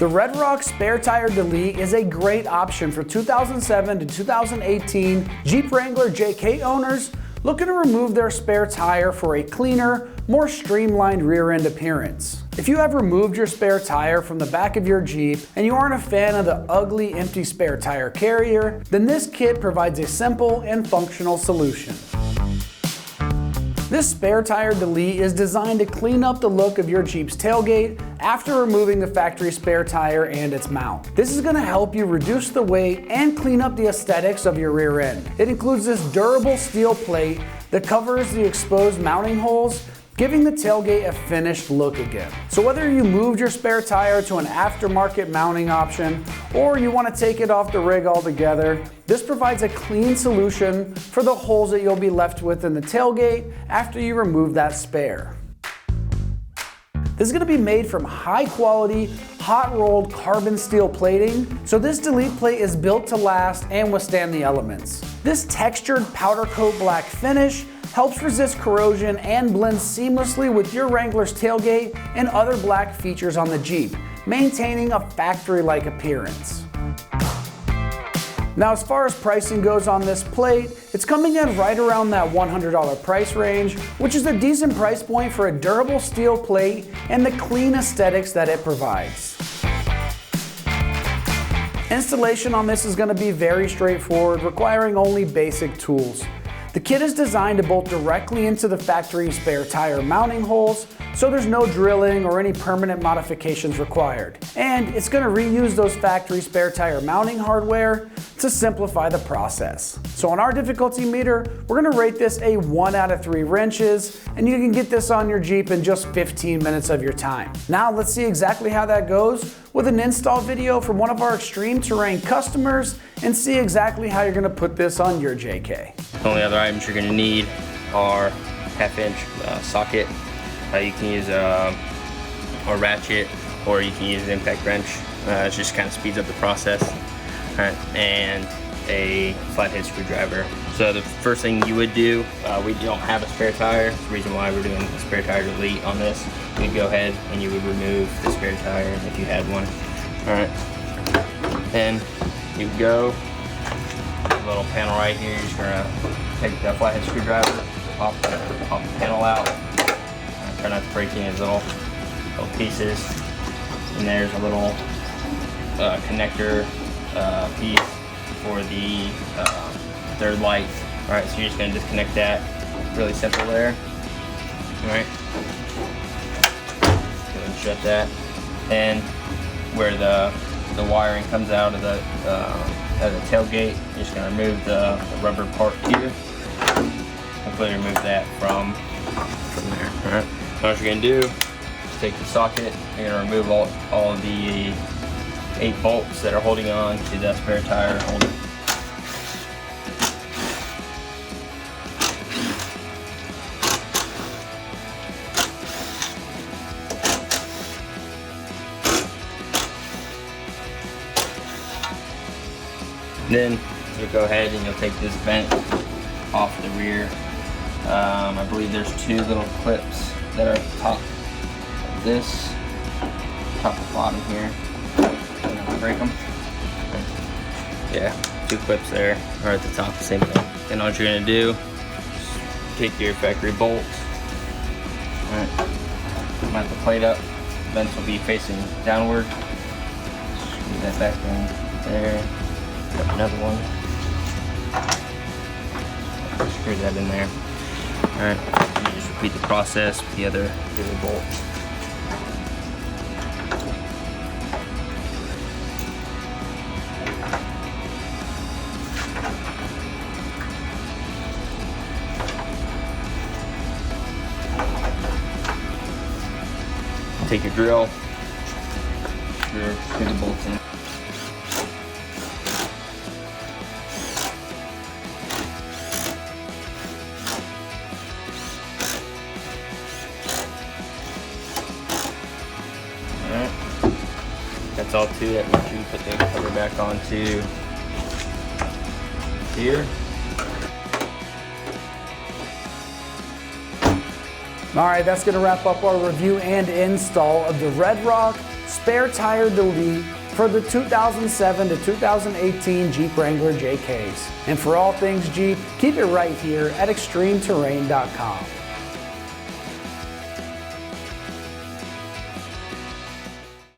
The Red Rock Spare Tire Delete is a great option for 2007 to 2018 Jeep Wrangler JK owners looking to remove their spare tire for a cleaner, more streamlined rear end appearance. If you have removed your spare tire from the back of your Jeep and you aren't a fan of the ugly empty spare tire carrier, then this kit provides a simple and functional solution. This Spare Tire Delete is designed to clean up the look of your Jeep's tailgate after removing the factory spare tire and its mount. This is going to help you reduce the weight and clean up the aesthetics of your rear end. It includes this durable steel plate that covers the exposed mounting holes, giving the tailgate a finished look again. So whether you moved your spare tire to an aftermarket mounting option or you want to take it off the rig altogether, this provides a clean solution for the holes that you'll be left with in the tailgate after you remove that spare. This is going to be made from high quality, hot rolled carbon steel plating, so this Delete plate is built to last and withstand the elements. This textured powder coat black finish helps resist corrosion and blends seamlessly with your Wrangler's tailgate and other black features on the Jeep, maintaining a factory-like appearance. Now, as far as pricing goes on this plate, it's coming in right around that $100 price range, which is a decent price point for a durable steel plate and the clean aesthetics that it provides. Installation on this is going to be very straightforward, requiring only basic tools. The kit is designed to bolt directly into the factory spare tire mounting holes, so there's no drilling or any permanent modifications required. And it's going to reuse those factory spare tire mounting hardware to simplify the process. So on our difficulty meter, we're going to rate this a 1 out of 3 wrenches, and you can get this on your Jeep in just 15 minutes of your time. Now let's see exactly how that goes with an install video from one of our extreme terrain customers and see exactly how you're going to put this on your JK. The only other items you're going to need are 1/2-inch socket. You can use a ratchet or you can use an impact wrench. It just kind of speeds up the process. And a flathead screwdriver. So the first thing you would do, we don't have a spare tire. That's the reason why we're doing a Spare Tire Delete on this. You'd go ahead and you would remove the spare tire if you had one. Alright. Then you go, a little panel right here, you're just gonna take that flathead screwdriver, pop the panel out. Try not to break any little pieces. And there's a little connector piece for the third light. Alright, so you're just gonna disconnect that. Really simple there. Alright. Go ahead and shut that. And where the wiring comes out of the tailgate, you're just gonna remove the rubber part here. Completely remove that from there. Alright. What you're gonna do is take the socket, you're gonna remove all of the 8 bolts that are holding on to that spare tire holder. Then you'll go ahead and you'll take this vent off the rear. I believe there's 2 little clips that are at the top of this, top and bottom here. Break them. Yeah, 2 clips there are at the top, same thing. And all you're gonna do is take your factory bolts. Alright, mount the plate up. Vents will be facing downward. Screw that back in there. Got another one. Screw that in there. Alright, you just repeat the process with the other bolts. Take your drill, screw the bolts in. Alright, that's all to it. Make sure you put the cover back onto here. All right, that's going to wrap up our review and install of the Red Rock Spare Tire Delete for the 2007 to 2018 Jeep Wrangler JKs. And for all things Jeep, keep it right here at ExtremeTerrain.com.